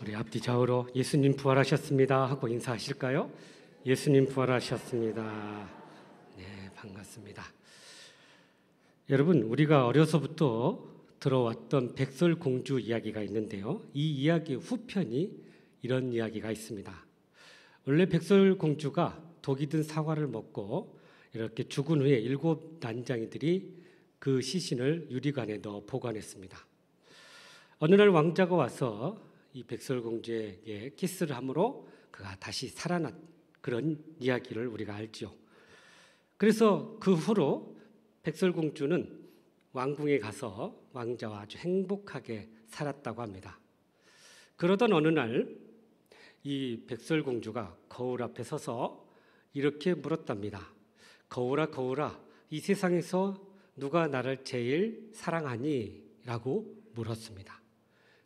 우리 앞뒤 좌우로 예수님 부활하셨습니다 하고 인사하실까요? 예수님 부활하셨습니다. 네, 반갑습니다. 여러분, 우리가 어려서부터 들어왔던 백설공주 이야기가 있는데요. 이 이야기의 후편이 이런 이야기가 있습니다. 원래 백설공주가 독이 든 사과를 먹고 이렇게 죽은 후에 7 난장이들이 그 시신을 유리관에 넣어 보관했습니다. 어느 날 왕자가 와서 이 백설공주에게 키스를 함으로 그가 다시 살아난 그런 이야기를 우리가 알죠. 그래서 그 후로 백설공주는 왕궁에 가서 왕자와 아주 행복하게 살았다고 합니다. 그러던 어느 날 이 백설공주가 거울 앞에 서서 이렇게 물었답니다. 거울아, 거울아, 이 세상에서 누가 나를 제일 사랑하니? 라고 물었습니다.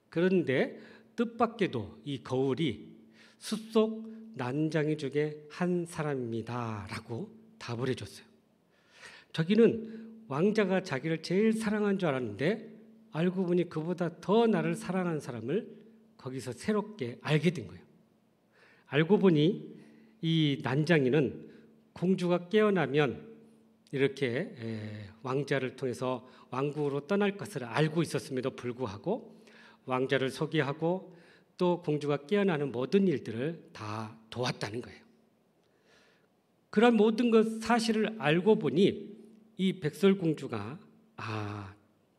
그런데 뜻밖에도 이 거울이 숲속 난장이 중에 한 사람입니다 라고 답을 해줬어요. 자기는 왕자가 자기를 제일 사랑한 줄 알았는데 알고 보니 그보다 더 나를 사랑한 사람을 거기서 새롭게 알게 된 거예요. 알고 보니 이 난장이는 공주가 깨어나면 이렇게 왕자를 통해서 왕국으로 떠날 것을 알고 있었음에도 불구하고 왕자를 소개하고 또 공주가 깨어나는 모든 일들을 다 도왔다는 거예요. 그런 모든 것 사실을 알고 보니 이 백설공주가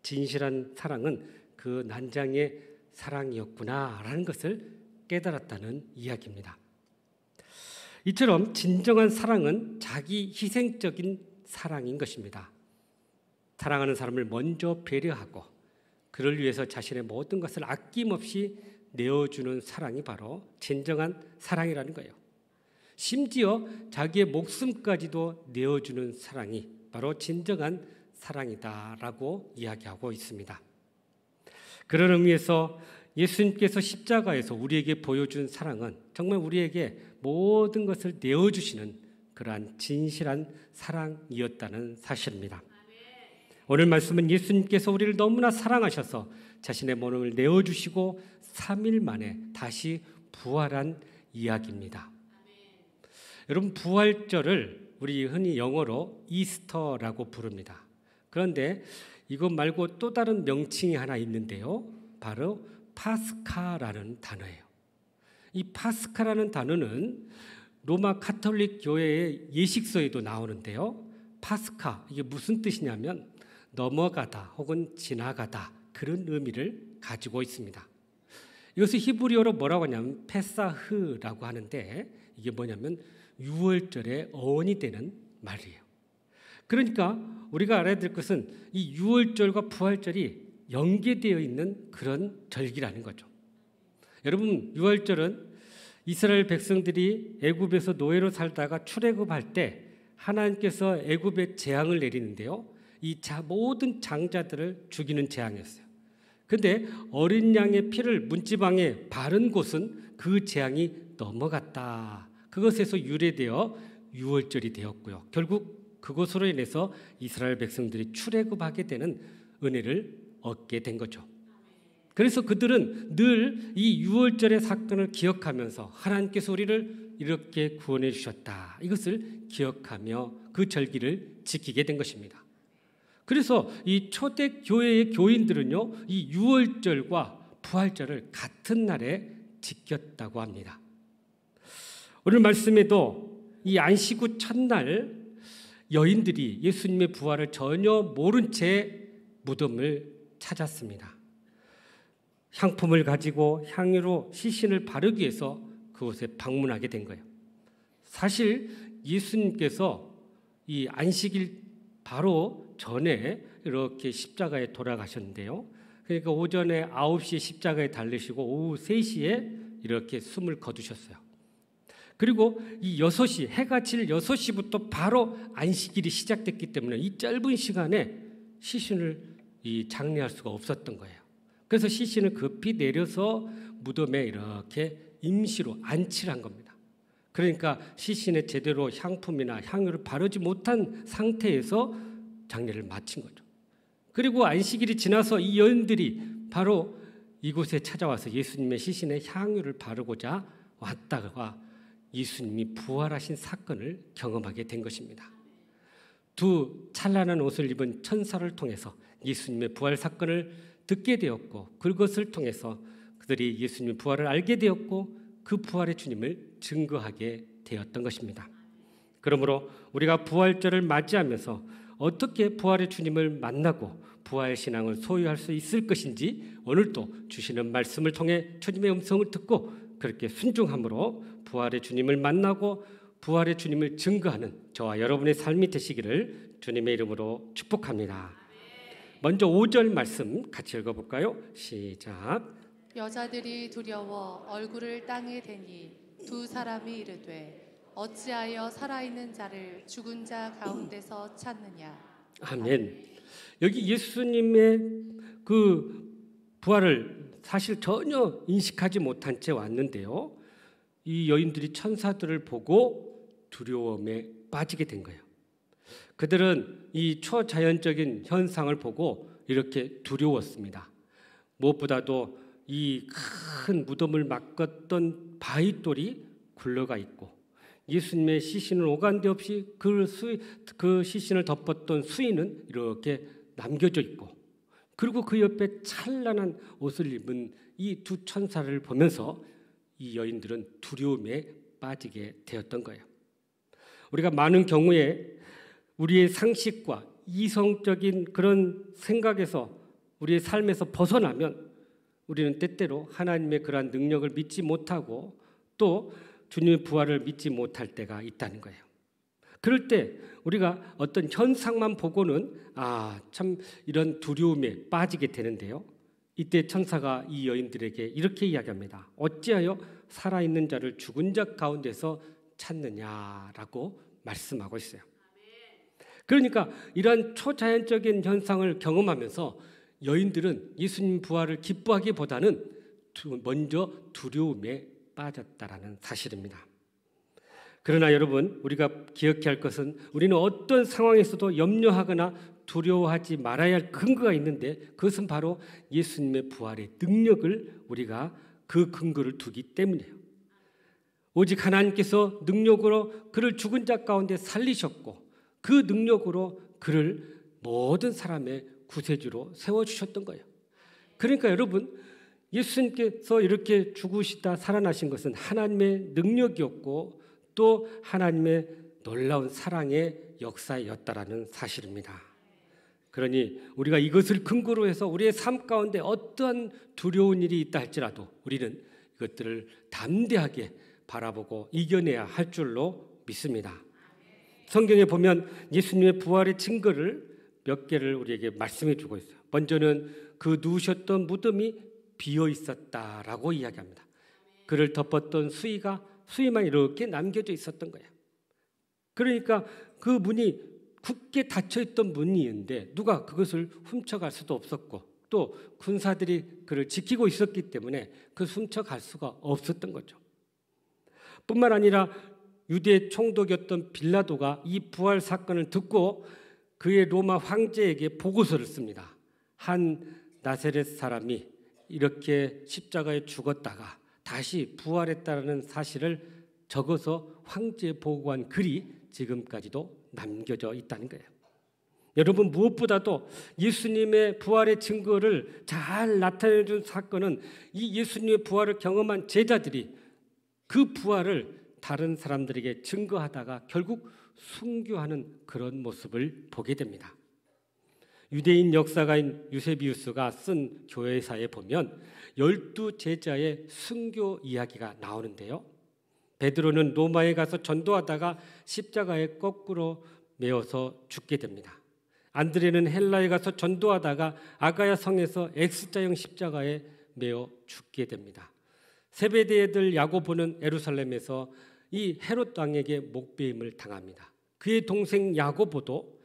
진실한 사랑은 그 난장의 사랑이었구나라는 것을 깨달았다는 이야기입니다. 이처럼 진정한 사랑은 자기 희생적인 사랑인 것입니다. 사랑하는 사람을 먼저 배려하고 그를 위해서 자신의 모든 것을 아낌없이 내어주는 사랑이 바로 진정한 사랑이라는 거예요. 심지어 자기의 목숨까지도 내어주는 사랑이 바로 진정한 사랑이다라고 이야기하고 있습니다. 그런 의미에서 예수님께서 십자가에서 우리에게 보여준 사랑은 정말 우리에게 모든 것을 내어주시는 그러한 진실한 사랑이었다는 사실입니다. 오늘 말씀은 예수님께서 우리를 너무나 사랑하셔서 자신의 몸을 내어주시고 3일 만에 다시 부활한 이야기입니다. 여러분, 부활절을 우리 흔히 영어로 이스터라고 부릅니다. 그런데 이것 말고 또 다른 명칭이 하나 있는데요. 바로 파스카라는 단어예요. 이 파스카라는 단어는 로마 가톨릭 교회의 예식서에도 나오는데요. 파스카, 이게 무슨 뜻이냐면 넘어가다 혹은 지나가다 그런 의미를 가지고 있습니다. 이것을 히브리어로 뭐라고 하냐면 페사흐라고 하는데 이게 뭐냐면 6월절의 어원이 되는 말이에요. 그러니까 우리가 알아야 될 것은 이 6월절과 부활절이 연계되어 있는 그런 절기라는 거죠. 여러분, 6월절은 이스라엘 백성들이 애굽에서 노예로 살다가 출애굽할 때 하나님께서 애굽에 재앙을 내리는데요. 이 모든 장자들을 죽이는 재앙이었어요. 그런데 어린 양의 피를 문지방에 바른 곳은 그 재앙이 넘어갔다. 그것에서 유래되어 6월절이 되었고요. 결국 그것으로 인해서 이스라엘 백성들이 출애굽하게 되는 은혜를 얻게 된 거죠. 그래서 그들은 늘 이 6월절의 사건을 기억하면서 하나님께서 우리를 이렇게 구원해 주셨다. 이것을 기억하며 그 절기를 지키게 된 것입니다. 그래서 이 초대 교회의 교인들은요, 이 6월절과 부활절을 같은 날에 지켰다고 합니다. 오늘 말씀에도 이 안식 후 첫날 여인들이 예수님의 부활을 전혀 모른 채 무덤을 찾았습니다. 향품을 가지고 향유로 시신을 바르기 위해서 그곳에 방문하게 된 거예요. 사실 예수님께서 이 안식일 바로 전에 이렇게 십자가에 돌아가셨는데요. 그러니까 오전에 9시에 십자가에 달리시고 오후 3시에 이렇게 숨을 거두셨어요. 그리고 이 6시, 해가 질 6시부터 바로 안식일이 시작됐기 때문에 이 짧은 시간에 시신을 장례할 수가 없었던 거예요. 그래서 시신을 급히 내려서 무덤에 이렇게 임시로 안치를 한 겁니다. 그러니까 시신에 제대로 향품이나 향유를 바르지 못한 상태에서 장례를 마친 거죠. 그리고 안식일이 지나서 이 여인들이 바로 이곳에 찾아와서 예수님의 시신에 향유를 바르고자 왔다가 예수님이 부활하신 사건을 경험하게 된 것입니다. 두 찬란한 옷을 입은 천사를 통해서 예수님의 부활 사건을 듣게 되었고, 그것을 통해서 그들이 예수님의 부활을 알게 되었고 그 부활의 주님을 증거하게 되었던 것입니다. 그러므로 우리가 부활절을 맞이하면서 어떻게 부활의 주님을 만나고 부활 신앙을 소유할 수 있을 것인지 오늘도 주시는 말씀을 통해 주님의 음성을 듣고 그렇게 순종함으로 부활의 주님을 만나고 부활의 주님을 증거하는 저와 여러분의 삶이 되시기를 주님의 이름으로 축복합니다. 먼저 5절 말씀 같이 읽어볼까요? 시작. 여자들이 두려워 얼굴을 땅에 대니 두 사람이 이르되 어찌하여 살아있는 자를 죽은 자 가운데서 찾느냐. 아멘. 여기 예수님의 그 부활을 사실 전혀 인식하지 못한 채 왔는데요, 이 여인들이 천사들을 보고 두려움에 빠지게 된 거예요. 그들은 이 초자연적인 현상을 보고 이렇게 두려웠습니다. 무엇보다도 이 큰 무덤을 막았던 바위돌이 굴러가 있고 예수님의 시신을 오간 데 없이 그 시신을 덮었던 수의는 이렇게 남겨져 있고, 그리고 그 옆에 찬란한 옷을 입은 이 두 천사를 보면서 이 여인들은 두려움에 빠지게 되었던 거예요. 우리가 많은 경우에 우리의 상식과 이성적인 그런 생각에서 우리의 삶에서 벗어나면 우리는 때때로 하나님의 그러한 능력을 믿지 못하고 또 주님의 부활을 믿지 못할 때가 있다는 거예요. 그럴 때 우리가 어떤 현상만 보고는 참 이런 두려움에 빠지게 되는데요, 이때 천사가 이 여인들에게 이렇게 이야기합니다. 어찌하여 살아있는 자를 죽은 자 가운데서 찾느냐라고 말씀하고 있어요. 그러니까 이러한 초자연적인 현상을 경험하면서 여인들은 예수님 부활을 기뻐하기보다는 먼저 두려움에 빠졌다라는 사실입니다. 그러나 여러분, 우리가 기억해야 할 것은 우리는 어떤 상황에서도 염려하거나 두려워하지 말아야 할 근거가 있는데, 그것은 바로 예수님의 부활의 능력을 우리가 그 근거를 두기 때문이에요. 오직 하나님께서 능력으로 그를 죽은 자 가운데 살리셨고 그 능력으로 그를 모든 사람의 구세주로 세워주셨던 거예요. 그러니까 여러분, 예수님께서 이렇게 죽으시다 살아나신 것은 하나님의 능력이었고 또 하나님의 놀라운 사랑의 역사였다라는 사실입니다. 그러니 우리가 이것을 근거로 해서 우리의 삶 가운데 어떠한 두려운 일이 있다 할지라도 우리는 이것들을 담대하게 바라보고 이겨내야 할 줄로 믿습니다. 성경에 보면 예수님의 부활의 증거를 몇 개를 우리에게 말씀해 주고 있어요. 먼저는 그 누우셨던 무덤이 비어 있었다라고 이야기합니다. 그를 덮었던 수의만 이렇게 남겨져 있었던 거예요. 그러니까 그 문이 굳게 닫혀있던 문이었는데 누가 그것을 훔쳐갈 수도 없었고 또 군사들이 그를 지키고 있었기 때문에 그 훔쳐갈 수가 없었던 거죠. 뿐만 아니라 유대 총독이었던 빌라도가 이 부활 사건을 듣고 그의 로마 황제에게 보고서를 씁니다. 한 나사렛 사람이 이렇게 십자가에 죽었다가 다시 부활했다는 사실을 적어서 황제에 보고한 글이 지금까지도 남겨져 있다는 거예요. 여러분, 무엇보다도 예수님의 부활의 증거를 잘 나타내 준 사건은 이 예수님의 부활을 경험한 제자들이 그 부활을 다른 사람들에게 증거하다가 결국 순교하는 그런 모습을 보게 됩니다. 유대인 역사가인 유세비우스가 쓴 교회사에 보면 12제자의 순교 이야기가 나오는데요, 베드로는 로마에 가서 전도하다가 십자가에 거꾸로 메어서 죽게 됩니다. 안드레는 헬라에 가서 전도하다가 아가야 성에서 X자형 십자가에 메어 죽게 됩니다. 세베대의 아들 야고보는 예루살렘에서 이 헤롯 왕에게 목베임을 당합니다. 그의 동생 야고보도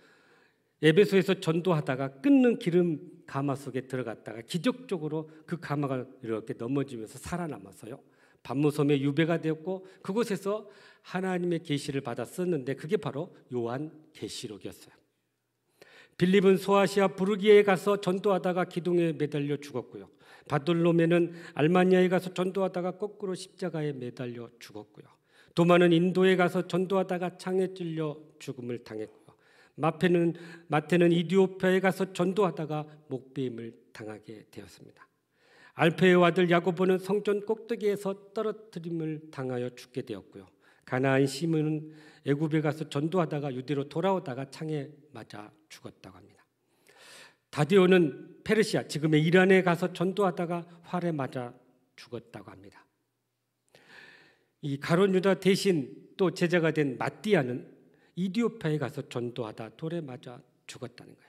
에베소에서 전도하다가 끓는 기름 가마 속에 들어갔다가 기적적으로 그 가마가 이렇게 넘어지면서 살아남아서요, 반모섬의 유배가 되었고 그곳에서 하나님의 계시를 받았었는데 그게 바로 요한 계시록이었어요. 빌립은 소아시아 부르기에 가서 전도하다가 기둥에 매달려 죽었고요. 바돌로메는 알마니아에 가서 전도하다가 거꾸로 십자가에 매달려 죽었고요. 도마는 인도에 가서 전도하다가 창에 찔려 죽음을 당했고요. 마태는 이디오피아에 가서 전도하다가 목베임을 당하게 되었습니다. 알페의 아들 야고보는 성전 꼭대기에서 떨어뜨림을 당하여 죽게 되었고요. 가나안 시몬은 애굽에 가서 전도하다가 유대로 돌아오다가 창에 맞아 죽었다고 합니다. 다디오는 페르시아 지금의 이란에 가서 전도하다가 활에 맞아 죽었다고 합니다. 이 가룟 유다 대신 또 제자가 된 마띠아는 이디오피아에 가서 전도하다 돌에 맞아 죽었다는 거예요.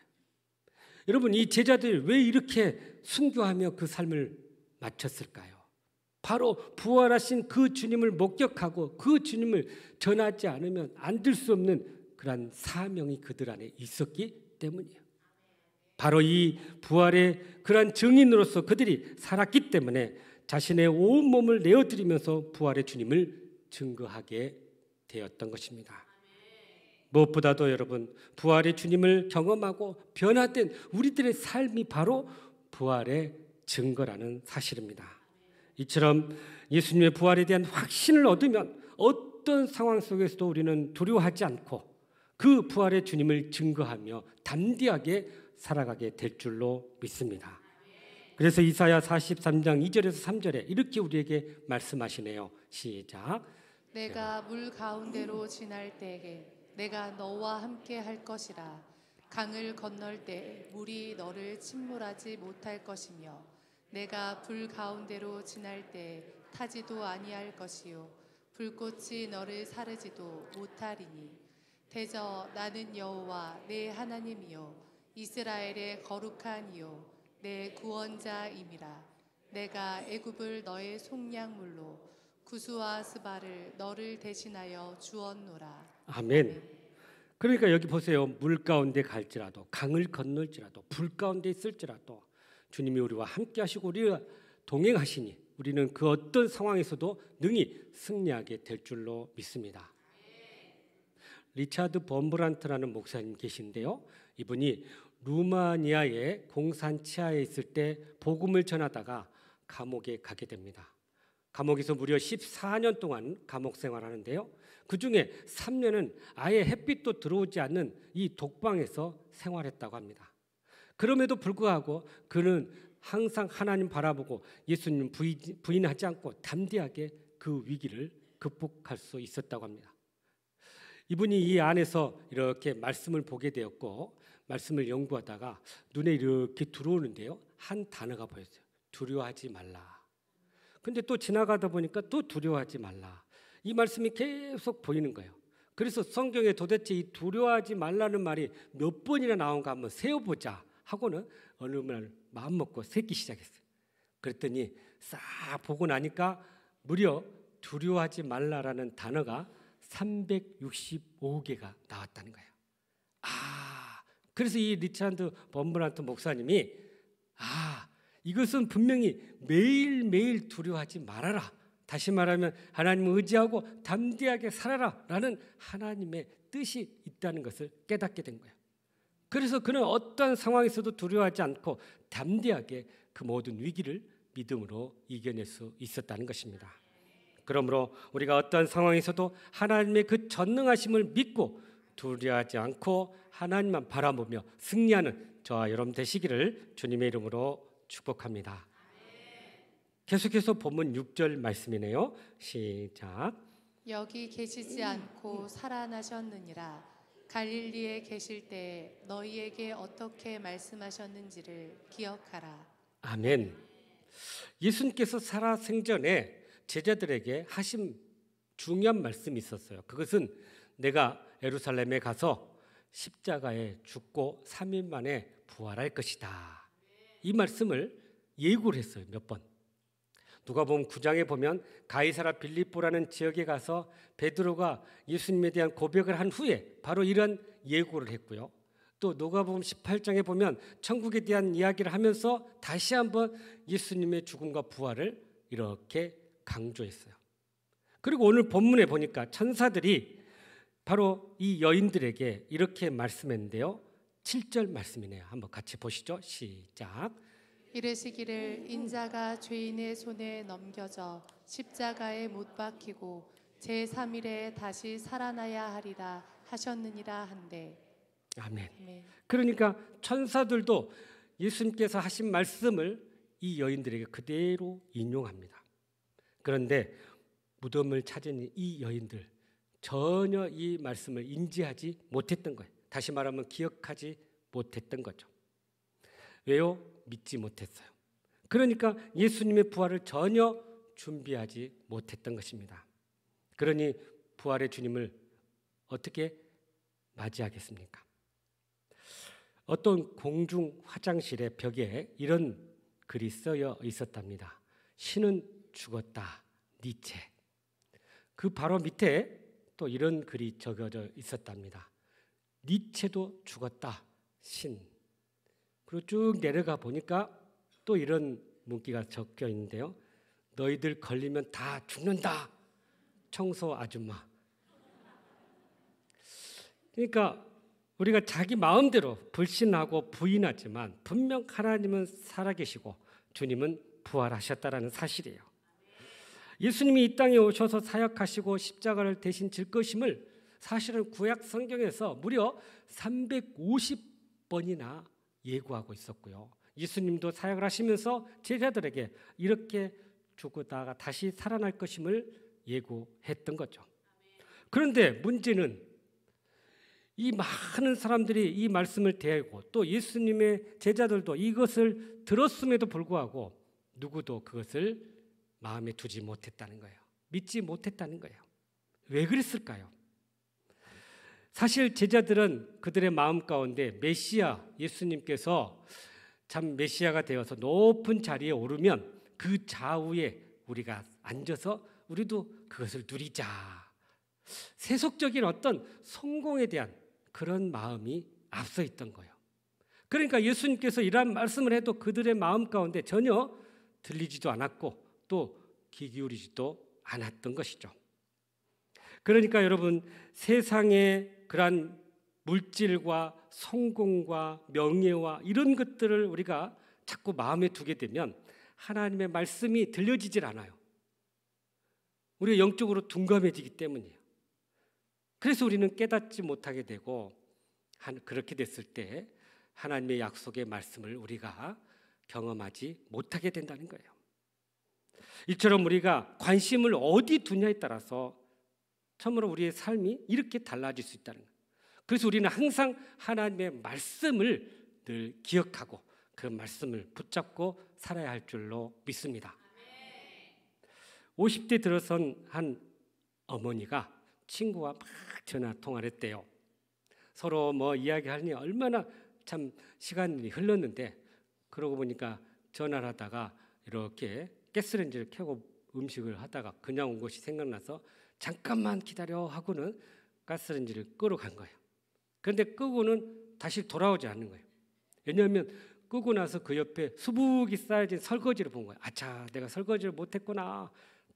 여러분, 이 제자들이 왜 이렇게 순교하며 그 삶을 마쳤을까요? 바로 부활하신 그 주님을 목격하고 그 주님을 전하지 않으면 안 될 수 없는 그러한 사명이 그들 안에 있었기 때문이에요. 바로 이 부활의 그러한 증인으로서 그들이 살았기 때문에 자신의 온 몸을 내어드리면서 부활의 주님을 증거하게 되었던 것입니다. 무엇보다도 여러분, 부활의 주님을 경험하고 변화된 우리들의 삶이 바로 부활의 증거라는 사실입니다. 이처럼 예수님의 부활에 대한 확신을 얻으면 어떤 상황 속에서도 우리는 두려워하지 않고 그 부활의 주님을 증거하며 담대하게 살아가게 될 줄로 믿습니다. 그래서 이사야 43장 2절에서 3절에 이렇게 우리에게 말씀하시네요. 시작. 내가 물 가운데로 지날 때에 내가 너와 함께 할 것이라. 강을 건널 때 물이 너를 침몰하지 못할 것이며 내가 불 가운데로 지날 때 타지도 아니할 것이요 불꽃이 너를 사르지도 못하리니 대저 나는 여호와 내 하나님이요 이스라엘의 거룩한 이요 내 구원자임이라. 내가 애굽을 너의 속량물로 구스와 스바를 너를 대신하여 주었노라. 아멘. 그러니까 여기 보세요. 물 가운데 갈지라도 강을 건널지라도 불 가운데 있을지라도 주님이 우리와 함께 하시고 우리와 동행하시니 우리는 그 어떤 상황에서도 능히 승리하게 될 줄로 믿습니다. 리차드 범브란트라는 목사님 계신데요. 이분이 루마니아의 공산 치하에 있을 때 복음을 전하다가 감옥에 가게 됩니다. 감옥에서 무려 14년 동안 감옥 생활하는데요. 그중에 3년은 아예 햇빛도 들어오지 않는 이 독방에서 생활했다고 합니다. 그럼에도 불구하고 그는 항상 하나님 바라보고 예수님 부인하지 않고 담대하게 그 위기를 극복할 수 있었다고 합니다. 이분이 이 안에서 이렇게 말씀을 보게 되었고 말씀을 연구하다가 눈에 이렇게 들어오는데요. 한 단어가 보였어요. 두려워하지 말라. 근데 또 지나가다 보니까 또 두려워하지 말라. 이 말씀이 계속 보이는 거예요. 그래서 성경에 도대체 이 두려워하지 말라는 말이 몇 번이나 나온가 한번 세어보자 하고는 어느 날 마음먹고 세기 시작했어요. 그랬더니 싹 보고 나니까 무려 두려워하지 말라라는 단어가 365개가 나왔다는 거예요. 그래서 이 리차드 범브란트 목사님이 이것은 분명히 매일매일 두려워하지 말아라. 다시 말하면 하나님을 의지하고 담대하게 살아라 라는 하나님의 뜻이 있다는 것을 깨닫게 된 거예요. 그래서 그는 어떠한 상황에서도 두려워하지 않고 담대하게 그 모든 위기를 믿음으로 이겨낼 수 있었다는 것입니다. 그러므로 우리가 어떠한 상황에서도 하나님의 그 전능하심을 믿고 두려워하지 않고 하나님만 바라보며 승리하는 저와 여러분 되시기를 주님의 이름으로 축복합니다. 계속해서 본문 6절 말씀이네요. 시작. 여기 계시지 않고 살아나셨느니라. 갈릴리에 계실 때 너희에게 어떻게 말씀하셨는지를 기억하라. 아멘. 예수님께서 살아생전에 제자들에게 하신 중요한 말씀이 있었어요. 그것은 내가 예루살렘에 가서 십자가에 죽고 3일 만에 부활할 것이다. 이 말씀을 예고를 했어요. 몇 번. 누가복음 9장에 보면 가이사라 빌립보라는 지역에 가서 베드로가 예수님에 대한 고백을 한 후에 바로 이런 예고를 했고요. 또 누가복음 18장에 보면 천국에 대한 이야기를 하면서 다시 한번 예수님의 죽음과 부활을 이렇게 강조했어요. 그리고 오늘 본문에 보니까 천사들이 바로 이 여인들에게 이렇게 말씀했는데요. 7절 말씀이네요. 한번 같이 보시죠. 시작. 이르시기를 인자가 죄인의 손에 넘겨져 십자가에 못 박히고 제3일에 다시 살아나야 하리라 하셨느니라 한데. 아멘. 아멘. 그러니까 천사들도 예수님께서 하신 말씀을 이 여인들에게 그대로 인용합니다. 그런데 무덤을 찾은 이 여인들 전혀 이 말씀을 인지하지 못했던 거예요. 다시 말하면 기억하지 못했던 거죠. 왜요? 믿지 못했어요. 그러니까 예수님의 부활을 전혀 준비하지 못했던 것입니다. 그러니 부활의 주님을 어떻게 맞이하겠습니까? 어떤 공중 화장실의 벽에 이런 글이 쓰여 있었답니다. 신은 죽었다. 니체. 그 바로 밑에 또 이런 글이 적혀져 있었답니다. 니체도 죽었다. 신. 그리고 쭉 내려가 보니까 또 이런 문구가 적혀 있는데요. 너희들 걸리면 다 죽는다. 청소 아줌마. 그러니까 우리가 자기 마음대로 불신하고 부인하지만 분명 하나님은 살아계시고 주님은 부활하셨다라는 사실이에요. 예수님이 이 땅에 오셔서 사역하시고 십자가를 대신 질 것임을 사실은 구약 성경에서 무려 350번이나 예고하고 있었고요. 예수님도 사역을 하시면서 제자들에게 이렇게 죽다가 다시 살아날 것임을 예고했던 거죠. 그런데 문제는 이 많은 사람들이 이 말씀을 대하고 또 예수님의 제자들도 이것을 들었음에도 불구하고 누구도 그것을 마음에 두지 못했다는 거예요. 믿지 못했다는 거예요. 왜 그랬을까요? 사실 제자들은 그들의 마음 가운데 메시아 예수님께서 참 메시아가 되어서 높은 자리에 오르면 그 좌우에 우리가 앉아서 우리도 그것을 누리자. 세속적인 어떤 성공에 대한 그런 마음이 앞서 있던 거예요. 그러니까 예수님께서 이러한 말씀을 해도 그들의 마음 가운데 전혀 들리지도 않았고 또 귀 기울이지도 않았던 것이죠. 그러니까 여러분 세상의 그러한 물질과 성공과 명예와 이런 것들을 우리가 자꾸 마음에 두게 되면 하나님의 말씀이 들려지질 않아요. 우리가 영적으로 둔감해지기 때문이에요. 그래서 우리는 깨닫지 못하게 되고 그렇게 됐을 때 하나님의 약속의 말씀을 우리가 경험하지 못하게 된다는 거예요. 이처럼 우리가 관심을 어디 두냐에 따라서 참으로 우리의 삶이 이렇게 달라질 수 있다는 거예요. 그래서 우리는 항상 하나님의 말씀을 늘 기억하고 그 말씀을 붙잡고 살아야 할 줄로 믿습니다. 50대 들어선 한 어머니가 친구와 막 전화 통화를 했대요. 서로 뭐 이야기하니 얼마나 참 시간이 흘렀는데 그러고 보니까 전화를 하다가 이렇게 가스레인지를 켜고 음식을 하다가 그냥 온 것이 생각나서 잠깐만 기다려 하고는 가스레인지를 끄러 간 거예요. 그런데 끄고는 다시 돌아오지 않는 거예요. 왜냐하면 끄고 나서 그 옆에 수북이 쌓여진 설거지를 본 거예요. 아차, 내가 설거지를 못했구나.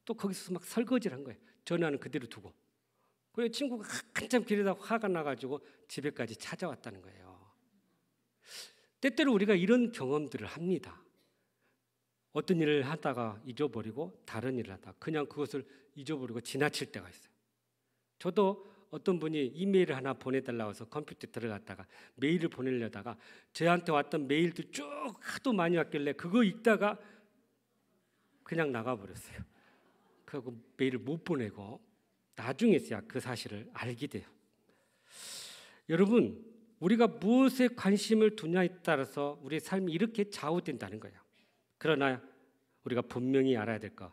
또 거기서 막 설거지를 한 거예요. 전화는 그대로 두고. 그래서 친구가 한참 길에다 화가 나가지고 집에까지 찾아왔다는 거예요. 때때로 우리가 이런 경험들을 합니다. 어떤 일을 하다가 잊어버리고 다른 일을 하다가 그냥 그것을 잊어버리고 지나칠 때가 있어요. 저도 어떤 분이 이메일을 하나 보내달라고 해서 컴퓨터에 들어갔다가 메일을 보내려다가 저한테 왔던 메일들 쭉 하도 많이 왔길래 그거 읽다가 그냥 나가버렸어요. 그리고 메일을 못 보내고 나중에서야 그 사실을 알게 돼요. 여러분, 우리가 무엇에 관심을 두냐에 따라서 우리의 삶이 이렇게 좌우된다는 거예요. 그러나 우리가 분명히 알아야 될 것,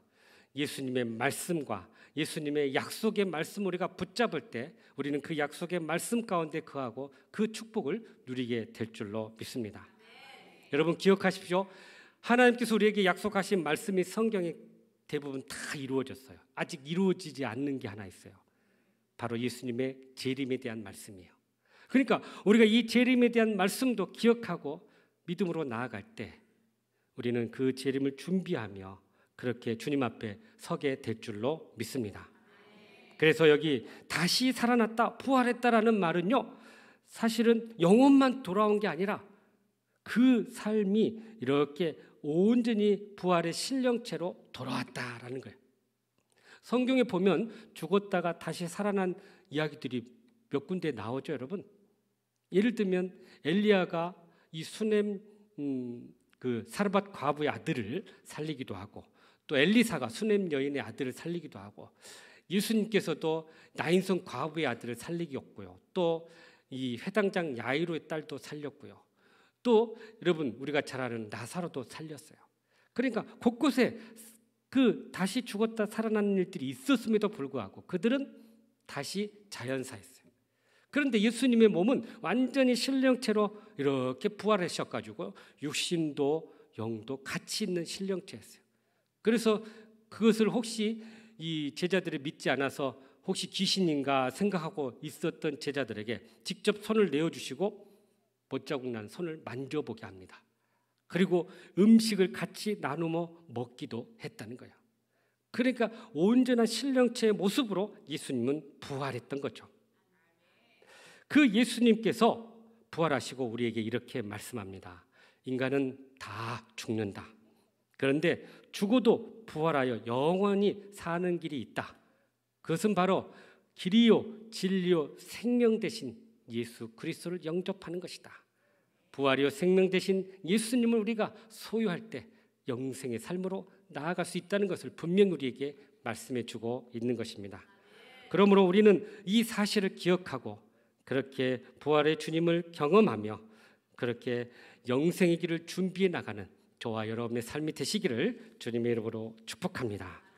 예수님의 말씀과 예수님의 약속의 말씀 우리가 붙잡을 때 우리는 그 약속의 말씀 가운데 거하고 그 축복을 누리게 될 줄로 믿습니다. 여러분 기억하십시오. 하나님께서 우리에게 약속하신 말씀이 성경에 대부분 다 이루어졌어요. 아직 이루어지지 않는 게 하나 있어요. 바로 예수님의 재림에 대한 말씀이에요. 그러니까 우리가 이 재림에 대한 말씀도 기억하고 믿음으로 나아갈 때 우리는 그 재림을 준비하며 그렇게 주님 앞에 서게 될 줄로 믿습니다. 그래서 여기 다시 살아났다, 부활했다라는 말은요, 사실은 영혼만 돌아온 게 아니라 그 삶이 이렇게 온전히 부활의 신령체로 돌아왔다라는 거예요. 성경에 보면 죽었다가 다시 살아난 이야기들이 몇 군데 나오죠, 여러분. 예를 들면 엘리야가 이 수넴 그 사르밧 과부의 아들을 살리기도 하고, 또 엘리사가 수넴 여인의 아들을 살리기도 하고, 예수님께서도 나인성 과부의 아들을 살리기였고요. 또 이 회당장 야이로의 딸도 살렸고요. 또 여러분 우리가 잘 아는 나사로도 살렸어요. 그러니까 곳곳에 그 다시 죽었다 살아난 일들이 있었음에도 불구하고 그들은 다시 자연사했어요. 그런데 예수님의 몸은 완전히 신령체로 이렇게 부활하셔가지고 육신도 영도 같이 있는 신령체였어요. 그래서 그것을 혹시 이 제자들이 믿지 않아서 혹시 귀신인가 생각하고 있었던 제자들에게 직접 손을 내어주시고 못자국 난 손을 만져보게 합니다. 그리고 음식을 같이 나누어 먹기도 했다는 거예요. 그러니까 온전한 신령체의 모습으로 예수님은 부활했던 거죠. 그 예수님께서 부활하시고 우리에게 이렇게 말씀합니다. 인간은 다 죽는다. 그런데 죽어도 부활하여 영원히 사는 길이 있다. 그것은 바로 길이요 진리요 생명 되신 예수 그리스도를 영접하는 것이다. 부활이요 생명 되신 예수님을 우리가 소유할 때 영생의 삶으로 나아갈 수 있다는 것을 분명히 우리에게 말씀해 주고 있는 것입니다. 그러므로 우리는 이 사실을 기억하고 그렇게 부활의 주님을 경험하며 그렇게 영생의 길을 준비해 나가는 저와 여러분의 삶이 되시기를 주님의 이름으로 축복합니다.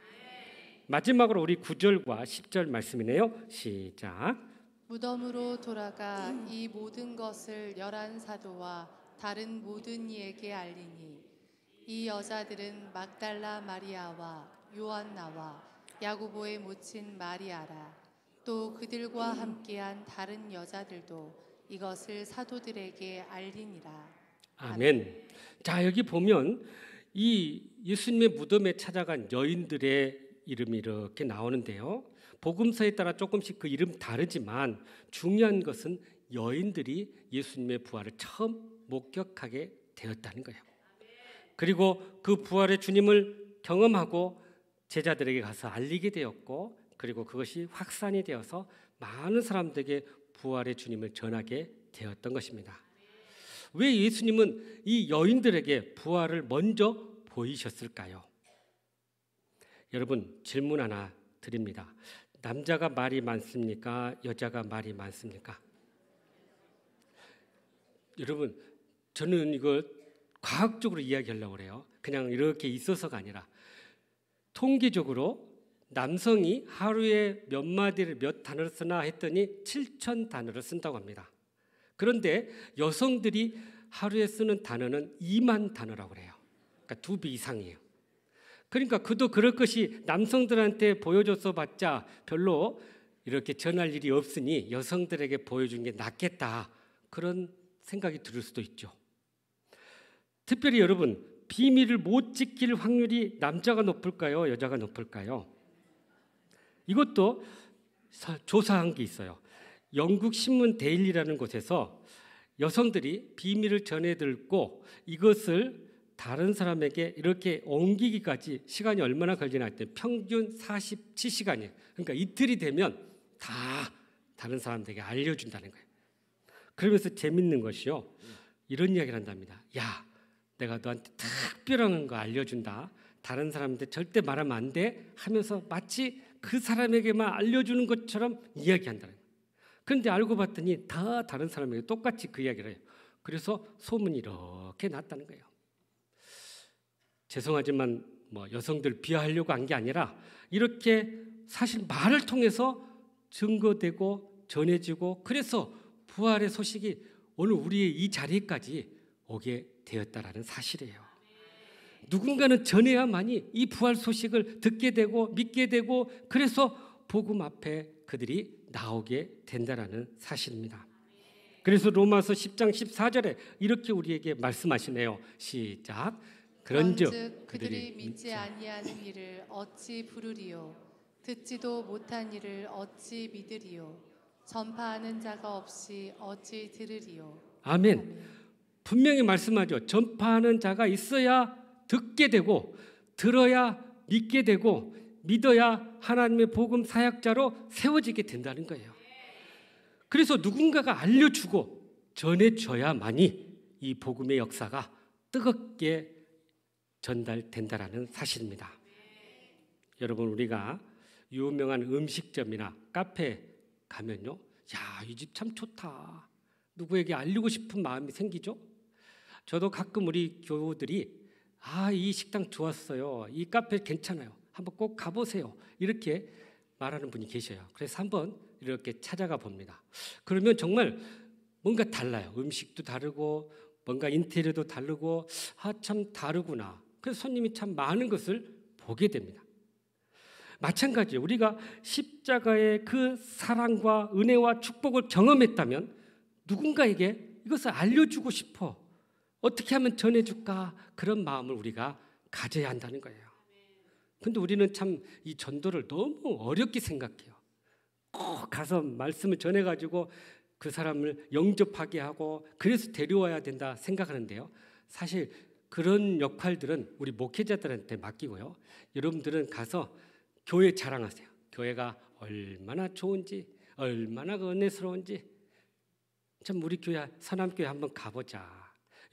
마지막으로 우리 9절과 10절 말씀이네요. 시작. 무덤으로 돌아가 이 모든 것을 11사도와 다른 모든 이에게 알리니 이 여자들은 막달라 마리아와 요한나와 야고보의 모친 마리아라. 또 그들과 함께한 다른 여자들도 이것을 사도들에게 알리니라. 아멘. 자, 여기 보면 이 예수님의 무덤에 찾아간 여인들의 이름이 이렇게 나오는데요. 복음서에 따라 조금씩 그 이름 다르지만 중요한 것은 여인들이 예수님의 부활을 처음 목격하게 되었다는 거예요. 그리고 그 부활의 주님을 경험하고 제자들에게 가서 알리게 되었고, 그리고 그것이 확산이 되어서 많은 사람들에게 부활의 주님을 전하게 되었던 것입니다. 왜 예수님은 이 여인들에게 부활을 먼저 보이셨을까요? 여러분 질문 하나 드립니다. 남자가 말이 많습니까? 여자가 말이 많습니까? 여러분 저는 이걸 과학적으로 이야기하려고 그래요. 그냥 이렇게 있어서가 아니라 통계적으로 남성이 하루에 몇 마디를 몇 단어를 쓰나 했더니 7천 단어를 쓴다고 합니다. 그런데 여성들이 하루에 쓰는 단어는 2만 단어라고 그래요. 그러니까 2배 이상이에요. 그러니까 그도 그럴 것이 남성들한테 보여줘서 봤자 별로 이렇게 전할 일이 없으니 여성들에게 보여준 게 낫겠다. 그런 생각이 들 수도 있죠. 특별히 여러분 비밀을 못 지킬 확률이 남자가 높을까요? 여자가 높을까요? 이것도 조사한 게 있어요. 영국 신문 데일리라는 곳에서 여성들이 비밀을 전해 듣고 이것을 다른 사람에게 이렇게 옮기기까지 시간이 얼마나 걸리나 했더니 평균 47시간이에요. 그러니까 이틀이 되면 다 다른 사람들에게 알려준다는 거예요. 그러면서 재밌는 것이요. 이런 이야기를 한답니다. 야, 내가 너한테 특별한 거 알려준다. 다른 사람한테 절대 말하면 안 돼 하면서 마치 그 사람에게만 알려주는 것처럼 이야기한다는 거예요. 그런데 알고 봤더니 다 다른 사람에게 똑같이 그 이야기를 해요. 그래서 소문이 이렇게 났다는 거예요. 죄송하지만 여성들 비하하려고 한 게 아니라 이렇게 사실 말을 통해서 증거되고 전해지고 그래서 부활의 소식이 오늘 우리의 이 자리까지 오게 되었다라는 사실이에요. 누군가는 전해야만이 이 부활 소식을 듣게 되고 믿게 되고 그래서 복음 앞에 그들이 나오게 된다라는 사실입니다. 그래서 로마서 10장 14절에 이렇게 우리에게 말씀하시네요. 시작. 그런즉 그들이 믿지 아니하는 일을 어찌 부르리요 듣지도 못한 일을 어찌 믿으리요 전파하는 자가 없이 어찌 들으리요. 아멘. 분명히 말씀하죠. 전파하는 자가 있어야 듣게 되고 들어야 믿게 되고 믿어야 하나님의 복음 사역자로 세워지게 된다는 거예요. 그래서 누군가가 알려주고 전해줘야만이 이 복음의 역사가 뜨겁게 전달된다라는 사실입니다. 여러분, 우리가 유명한 음식점이나 카페 가면요, 야, 이 집 참 좋다, 누구에게 알리고 싶은 마음이 생기죠. 저도 가끔 우리 교우들이 이 식당 좋았어요, 이 카페 괜찮아요, 한번 꼭 가보세요, 이렇게 말하는 분이 계셔요. 그래서 한번 이렇게 찾아가 봅니다. 그러면 정말 뭔가 달라요. 음식도 다르고 뭔가 인테리어도 다르고 참 다르구나. 그래서 손님이 참 많은 것을 보게 됩니다. 마찬가지예요. 우리가 십자가의 그 사랑과 은혜와 축복을 경험했다면 누군가에게 이것을 알려주고 싶어, 어떻게 하면 전해줄까, 그런 마음을 우리가 가져야 한다는 거예요. 근데 우리는 참 이 전도를 너무 어렵게 생각해요. 꼭 가서 말씀을 전해가지고 그 사람을 영접하게 하고 그래서 데려와야 된다 생각하는데요. 사실 그런 역할들은 우리 목회자들한테 맡기고요. 여러분들은 가서 교회 자랑하세요. 교회가 얼마나 좋은지, 얼마나 은혜스러운지. 참 우리 교회, 서남교회 한번 가보자.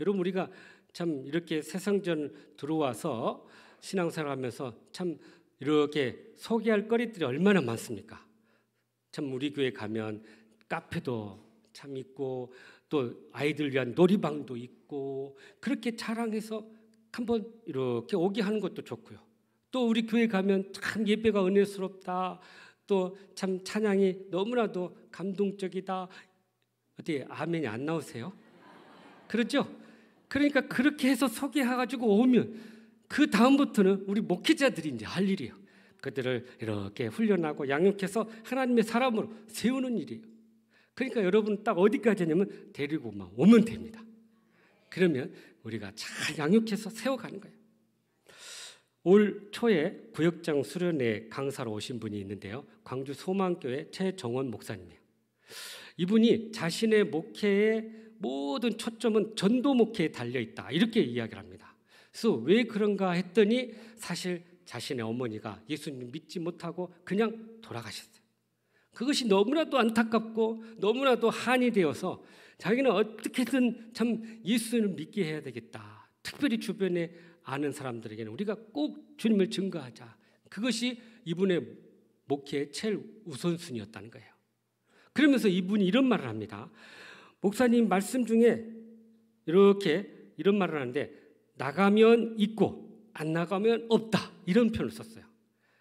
여러분, 우리가 참 이렇게 새성전 들어와서 신앙생활하면서 참 이렇게 소개할 거리들이 얼마나 많습니까? 참 우리 교회 가면 카페도 참 있고 또 아이들 위한 놀이방도 있고 그렇게 자랑해서 한번 이렇게 오게 하는 것도 좋고요. 또 우리 교회 가면 참 예배가 은혜스럽다, 또 참 찬양이 너무나도 감동적이다. 어디 아멘이 안 나오세요? 그렇죠? 그러니까 그렇게 해서 소개해가지고 오면 그 다음부터는 우리 목회자들이 이제 할 일이에요. 그들을 이렇게 훈련하고 양육해서 하나님의 사람으로 세우는 일이에요. 그러니까 여러분 딱 어디까지 하냐면 데리고만 오면 됩니다. 그러면 우리가 잘 양육해서 세워가는 거예요. 올 초에 구역장 수련회 강사로 오신 분이 있는데요. 광주 소망교회 최정원 목사님이에요. 이분이 자신의 목회의 모든 초점은 전도 목회에 달려있다, 이렇게 이야기를 합니다. 그래서 왜 그런가 했더니 사실 자신의 어머니가 예수님 믿지 못하고 그냥 돌아가셨어요. 그것이 너무나도 안타깝고 너무나도 한이 되어서 자기는 어떻게든 참 예수를 믿게 해야 되겠다. 특별히 주변에 아는 사람들에게는 우리가 꼭 주님을 증거하자. 그것이 이분의 목회의 제일 우선순위였다는 거예요. 그러면서 이분이 이런 말을 합니다. 목사님 말씀 중에 이렇게 이런 말을 하는데 나가면 있고 안 나가면 없다, 이런 표현을 썼어요.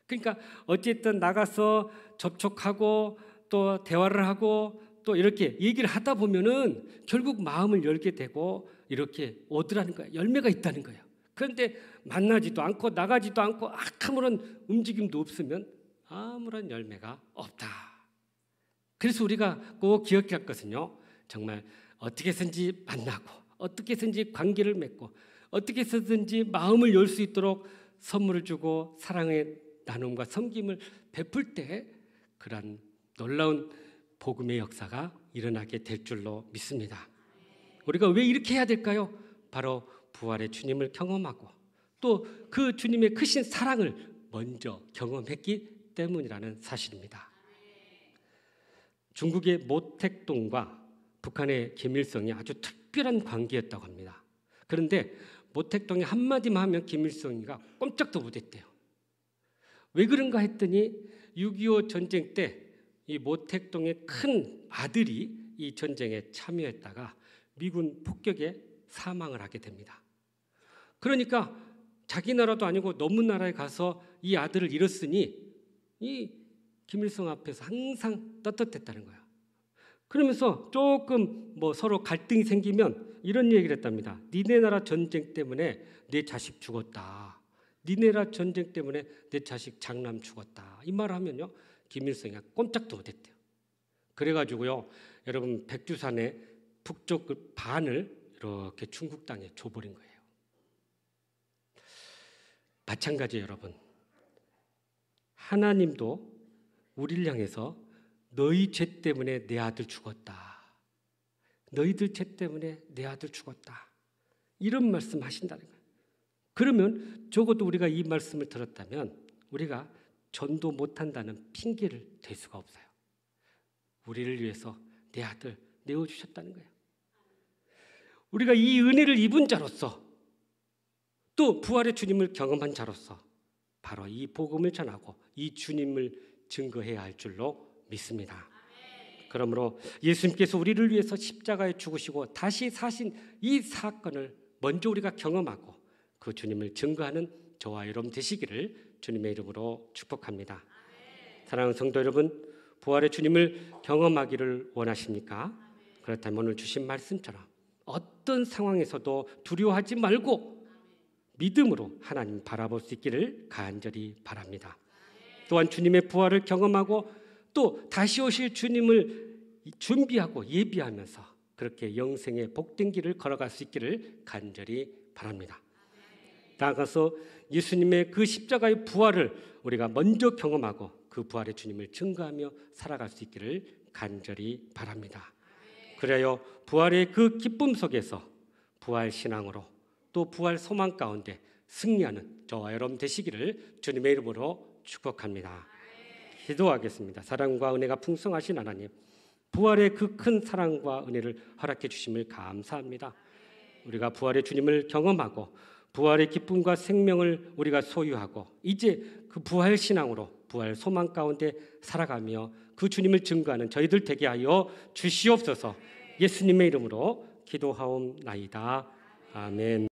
그러니까 어쨌든 나가서 접촉하고 또 대화를 하고 또 이렇게 얘기를 하다 보면은 결국 마음을 열게 되고 이렇게 오더라는 거예요. 열매가 있다는 거예요. 그런데 만나지도 않고 나가지도 않고 아무런 움직임도 없으면 아무런 열매가 없다. 그래서 우리가 꼭 기억해야 할 것은요, 정말 어떻게 해서든지 만나고 어떻게 해서든지 관계를 맺고 어떻게 해서든지 마음을 열 수 있도록 선물을 주고 사랑의 나눔과 섬김을 베풀 때 그런 놀라운 복음의 역사가 일어나게 될 줄로 믿습니다. 우리가 왜 이렇게 해야 될까요? 바로 부활의 주님을 경험하고 또 그 주님의 크신 사랑을 먼저 경험했기 때문이라는 사실입니다. 중국의 모택동과 북한의 김일성이 아주 특별한 관계였다고 합니다. 그런데 모택동이 한마디만 하면 김일성이가 꼼짝도 못했대요. 왜 그런가 했더니 6.25 전쟁 때 이 모택동의 큰 아들이 이 전쟁에 참여했다가 미군 폭격에 사망을 하게 됩니다. 그러니까 자기 나라도 아니고 너무 나라에 가서 이 아들을 잃었으니 이 김일성 앞에서 항상 떳떳했다는 거예요. 그러면서 조금 서로 갈등이 생기면 이런 얘기를 했답니다. 니네 나라 전쟁 때문에 내 자식 죽었다. 니네 나라 전쟁 때문에 내 자식 장남 죽었다. 이 말을 하면요, 김일성이 꼼짝도 못했대요. 그래가지고요, 여러분 백두산의 북쪽 반을 이렇게 중국 땅에 줘버린 거예요. 마찬가지예요, 여러분. 하나님도 우리를 향해서 너희 죄 때문에 내 아들 죽었다. 너희들 죄 때문에 내 아들 죽었다. 이런 말씀 하신다는 거예요. 그러면 적어도 우리가 이 말씀을 들었다면 우리가 전도 못한다는 핑계를 댈 수가 없어요. 우리를 위해서 내 아들 내어주셨다는 거예요. 우리가 이 은혜를 입은 자로서 또 부활의 주님을 경험한 자로서 바로 이 복음을 전하고 이 주님을 증거해야 할 줄로 믿습니다. 그러므로 예수님께서 우리를 위해서 십자가에 죽으시고 다시 사신 이 사건을 먼저 우리가 경험하고 그 주님을 증거하는 저와 여러분 되시기를 주님의 이름으로 축복합니다. 사랑하는 성도 여러분, 부활의 주님을 경험하기를 원하십니까? 그렇다면 오늘 주신 말씀처럼 어떤 상황에서도 두려워하지 말고 믿음으로 하나님 바라볼 수 있기를 간절히 바랍니다. 또한 주님의 부활을 경험하고 또 다시 오실 주님을 준비하고 예비하면서 그렇게 영생의 복된 길을 걸어갈 수 있기를 간절히 바랍니다. 나아가서 예수님의 그 십자가의 부활을 우리가 먼저 경험하고 그 부활의 주님을 증거하며 살아갈 수 있기를 간절히 바랍니다. 그래야 부활의 그 기쁨 속에서 부활 신앙으로 또 부활 소망 가운데 승리하는 저와 여러분 되시기를 주님의 이름으로 축복합니다. 기도하겠습니다. 사랑과 은혜가 풍성하신 하나님, 부활의 그 큰 사랑과 은혜를 허락해 주심을 감사합니다. 우리가 부활의 주님을 경험하고 부활의 기쁨과 생명을 우리가 소유하고 이제 그 부활 신앙으로 부활 소망 가운데 살아가며 그 주님을 증거하는 저희들 되게 하여 주시옵소서. 예수님의 이름으로 기도하옵나이다. 아멘.